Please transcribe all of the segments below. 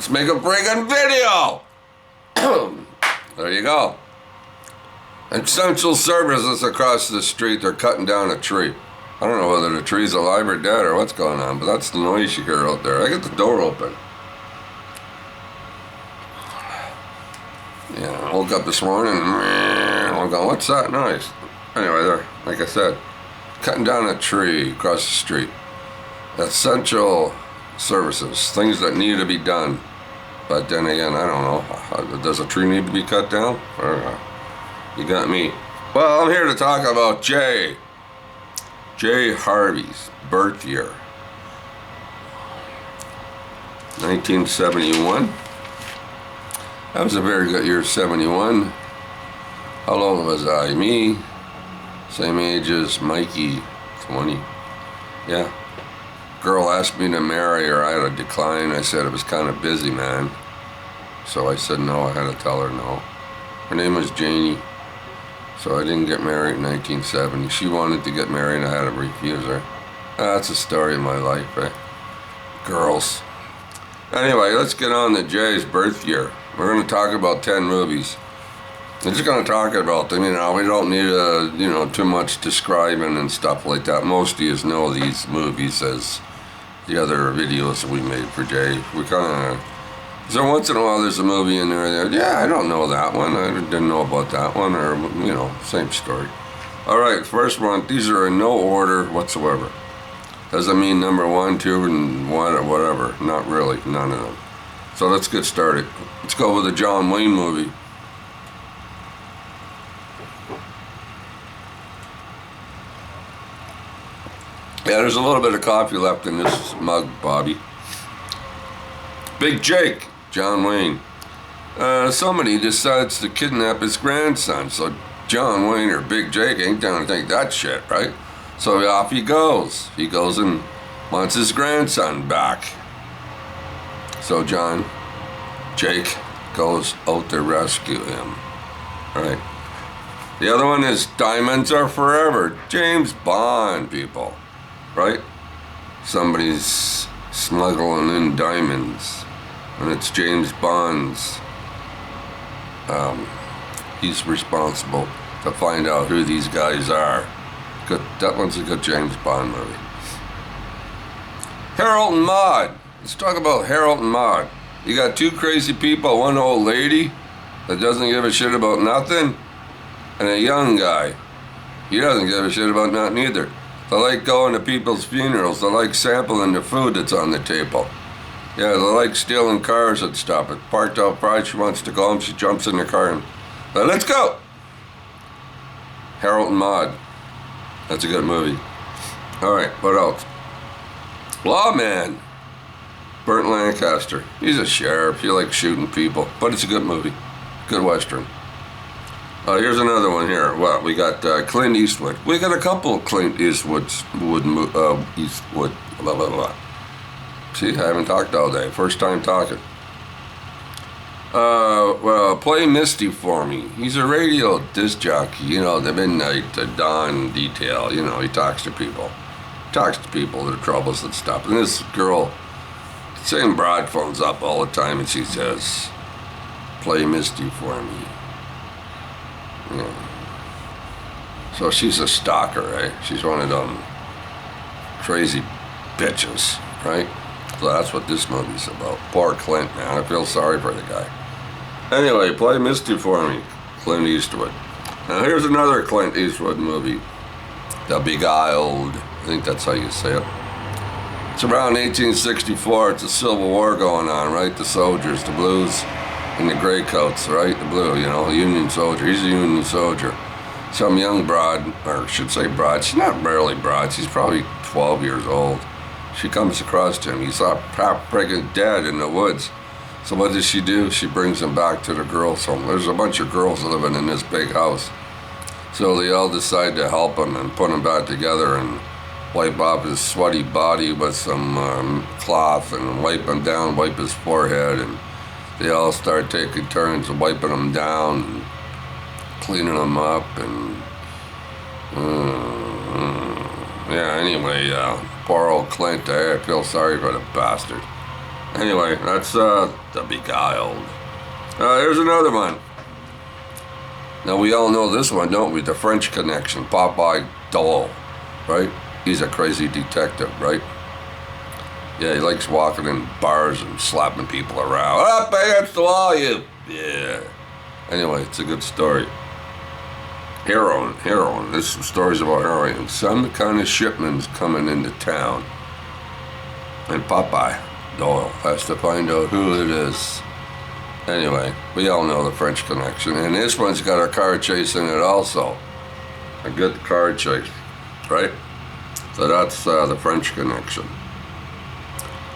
Let's make a friggin' video. There you go. Essential services across the street. They're cutting down a tree. I don't know whether the tree's alive or dead or what's going on, but that's the noise you hear out there. I get the door open. Yeah, I woke up this morning and I'm going, what's that noise? Anyway, there, like I said, cutting down a tree across the street. Essential services, things that need to be done. But then again, I don't know. Does a tree need to be cut down? I don't know. You got me. Well, I'm here to talk about J. Harvey's birth year. 1971. That was a very good year, 71. How old was I? Me, same age as Mikey, 20. Yeah. Girl asked me to marry her. I had a decline. I said it was kind of busy, man. So I said no. I had to tell her no. Her name was Janie. So I didn't get married in 1970. She wanted to get married and I had to refuse her. That's the story of my life, eh? Girls. Anyway, let's get on to Jay's birth year. We're going to talk about 10 movies. I'm just going to talk about them, we don't need, too much describing and stuff like that. Most of you know these movies as the other videos we made for Jay. We kind of, so once in a while there's a movie in there that, yeah, I don't know that one. I didn't know about that one, or, same story. All right, first one, these are in no order whatsoever. Doesn't mean number 1, 2, and 1 or whatever. Not really, none of them. So let's get started. Let's go with the John Wayne movie. Yeah, there's a little bit of coffee left in this mug, Bobby. Big Jake, John Wayne. Somebody decides to kidnap his grandson, so John Wayne or Big Jake ain't down to think that shit, right? So off he goes. He goes and wants his grandson back. So Jake goes out to rescue him. All right. The other one is Diamonds Are Forever. James Bond, people. Right? Somebody's smuggling in diamonds. And it's James Bond's. He's responsible to find out who these guys are. Good. That one's a good James Bond movie. Harold and Maude. Let's talk about Harold and Maude. You got two crazy people, one old lady that doesn't give a shit about nothing, and a young guy. He doesn't give a shit about nothing either. They like going to people's funerals. They like sampling the food that's on the table. Yeah, they like stealing cars and stuff. It's parked outside. She wants to go home. She jumps in the car and, let's go. Harold and Maude. That's a good movie. All right, what else? Lawman. Burt Lancaster. He's a sheriff. He likes shooting people, but it's a good movie. Good Western. Here's another one here. Well, we got Clint Eastwood. We got a couple of Clint Eastwoods. Eastwood. Blah, blah, blah. See, I haven't talked all day. First time talking. Well, Play Misty for Me. He's a radio disc jockey. The midnight dawn detail. He talks to people. Their troubles and stuff. And this girl, same broad, phones up all the time and she says, "Play Misty for me." Yeah. So she's a stalker, right? She's one of them crazy bitches, right? So that's what this movie's about. Poor Clint, man. I feel sorry for the guy. Anyway, Play Misty for Me, Clint Eastwood. Now here's another Clint Eastwood movie, The Beguiled. I think that's how you say it. It's around 1864. It's a Civil War going on, right? The soldiers, the blues, and the gray coats, right? The blue, a Union soldier. He's a Union soldier. Some young broad, or I should say broad. She's not barely broad. She's probably 12 years old. She comes across to him. He's half pregnant dead in the woods. So what does she do? She brings him back to the girls' home. There's a bunch of girls living in this big house. So they all decide to help him and put him back together and wipe off his sweaty body with some cloth and wipe him down, wipe his forehead, and they all start taking turns wiping him down and cleaning him up and anyway, poor old Clint, I feel sorry for the bastard. Anyway, that's The Beguiled. Here's another one. Now we all know this one, don't we? The French Connection, Popeye Doyle, right? He's a crazy detective, right? Yeah, he likes walking in bars and slapping people around. Up against the wall, you. Yeah. Anyway, it's a good story. Heroin. There's some stories about heroin. Some kind of shipment's coming into town. And Popeye Doyle has to find out who it is. Anyway, we all know the French Connection. And this one's got a car chase in it also. A good car chase, right? So that's the French Connection.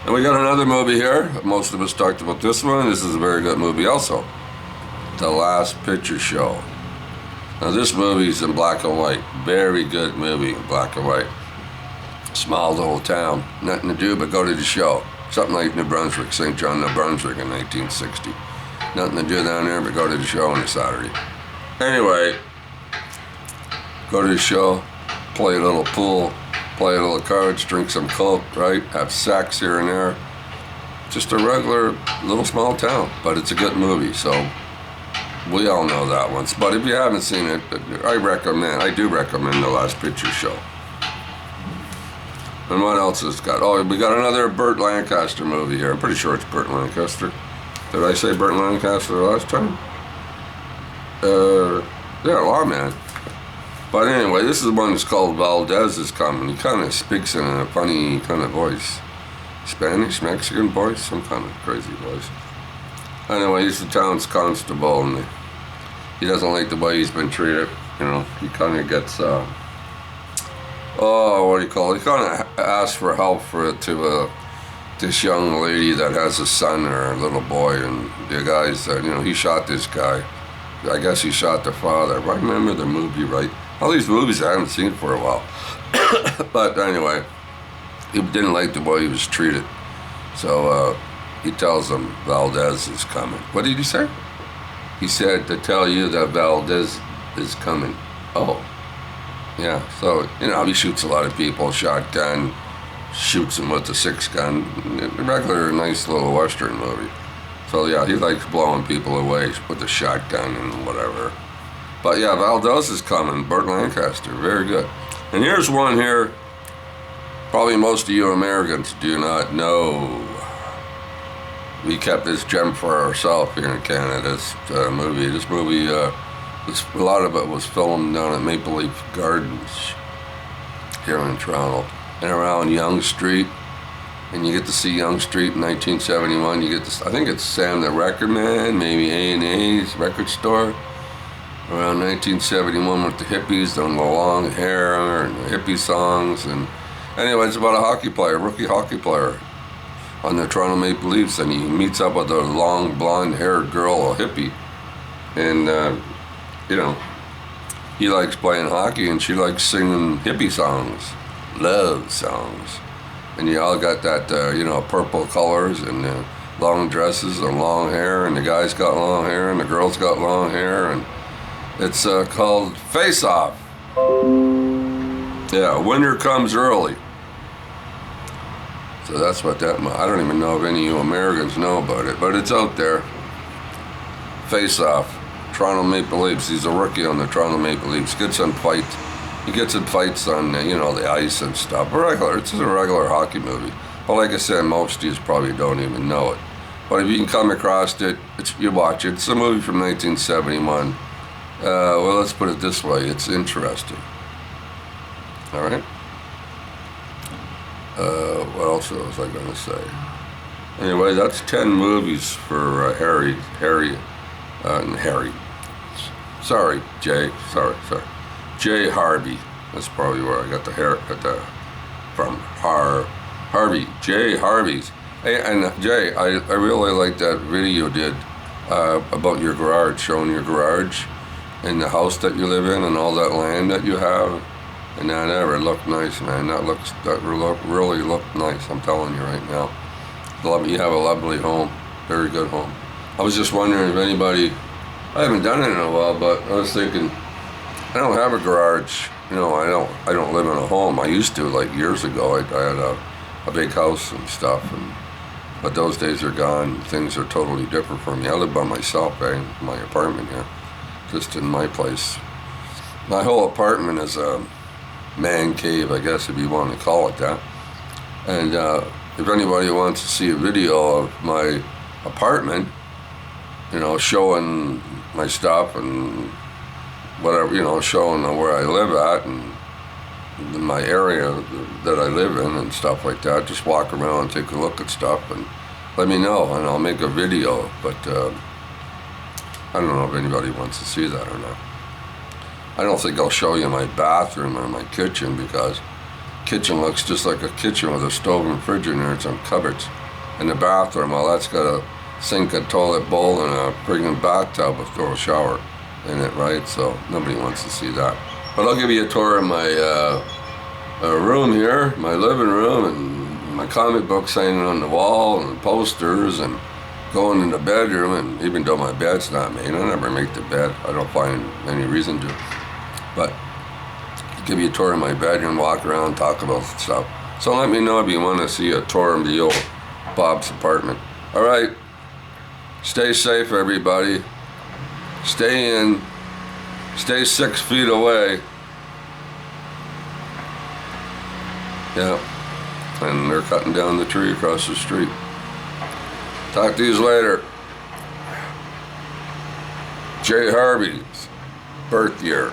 And we got another movie here. Most of us talked about this one. This is a very good movie also. The Last Picture Show. Now this movie's in black and white. Very good movie in black and white. Small little town. Nothing to do but go to the show. Something like New Brunswick, St. John, New Brunswick in 1960. Nothing to do down there but go to the show on a Saturday. Anyway, go to the show, play a little pool, play a little cards, drink some Coke, right? Have sex here and there. Just a regular little small town, but it's a good movie, so we all know that one. But if you haven't seen it, I do recommend The Last Picture Show. And what else has got? Oh, we got another Burt Lancaster movie here. I'm pretty sure it's Burt Lancaster. Did I say Burt Lancaster last time? Yeah, Lawman. But anyway, this is one that's called Valdez is Coming. He kind of speaks in a funny kind of voice. Spanish, Mexican voice, some kind of crazy voice. Anyway, he's the town's constable, and he doesn't like the way he's been treated. You know, he kind of gets, what do you call it? He kind of asks for help to this young lady that has a son or a little boy, and the guy's, he shot this guy. I guess he shot the father. If I remember the movie right. All these movies I haven't seen for a while. But anyway, he didn't like the way he was treated. So he tells him Valdez is coming. What did he say? He said to tell you that Valdez is coming. Oh. Yeah, so, he shoots a lot of people, shotgun, shoots them with a 6-gun. A regular, nice little Western movie. So yeah, he likes blowing people away with a shotgun and whatever. But yeah, Valdez is coming, Burt Lancaster, very good. And here's one here, probably most of you Americans do not know. We kept this gem for ourselves here in Canada, this movie. A lot of it was filmed down at Maple Leaf Gardens here in Toronto and around Yonge Street. And you get to see Yonge Street in 1971. You get to, I think it's Sam the Record Man, maybe A&A's record store. Around 1971 with the hippies doing the long hair and the hippie songs. And anyway, it's about a hockey player, rookie hockey player on the Toronto Maple Leafs, and he meets up with a long blonde-haired girl, a hippie. And, he likes playing hockey and she likes singing hippie songs, love songs. And you all got that, purple colors and long dresses and long hair, and the guys got long hair and the girls got long hair, and it's called Face Off. Yeah, winter comes early. So that's what I don't even know if any of you Americans know about it, but it's out there. Face Off, Toronto Maple Leafs. He's a rookie on the Toronto Maple Leafs. He gets in fights on, the ice and stuff. It's just a regular hockey movie. But like I said, most of you probably don't even know it. But if you can come across it, you watch it. It's a movie from 1971. Well, let's put it this way. It's interesting. All right? What else was I going to say? Anyway, that's 10 movies for Harry. Sorry, Jay. Sorry. Jay Harvey. That's probably where I got the hair from. Harvey. Jay Harvey's. Hey, and Jay, I really like that video you did about your garage, showing your garage and the house that you live in and all that land that you have. And that ever looked nice, man. That really looked nice. I'm telling you right now. You have a lovely home. Very good home. I was just wondering if anybody. I haven't done it in a while, but I was thinking. I don't have a garage. I don't live in a home. I used to, like years ago. I had a big house and stuff, and But those days are gone. Things are totally different for me. I live by myself, in my apartment here, just in my place. My whole apartment is a man cave, I guess, if you want to call it that. And if anybody wants to see a video of my apartment, you know, showing my stuff and whatever, you know, showing where I live at and my area that I live in and stuff like that, just walk around and take a look at stuff and let me know and I'll make a video. But I don't know if anybody wants to see that or not. I don't think I'll show you my bathroom or my kitchen, because kitchen looks just like a kitchen with a stove and fridge in there and some cupboards. And the bathroom, well, that's got a sink, a toilet bowl, and a friggin' bathtub with a shower in it, right? So nobody wants to see that. But I'll give you a tour of my room here, my living room, and my comic books hanging on the wall, and posters, and going in the bedroom. And even though my bed's not made, I never make the bed. I don't find any reason to. But I'll give you a tour of my bedroom, walk around, talk about stuff. So let me know if you want to see a tour of the old Bob's apartment. All right. Stay safe, everybody. Stay in. Stay 6 feet away. Yeah. And they're cutting down the tree across the street. Talk to you later. J. Harvey's birth year.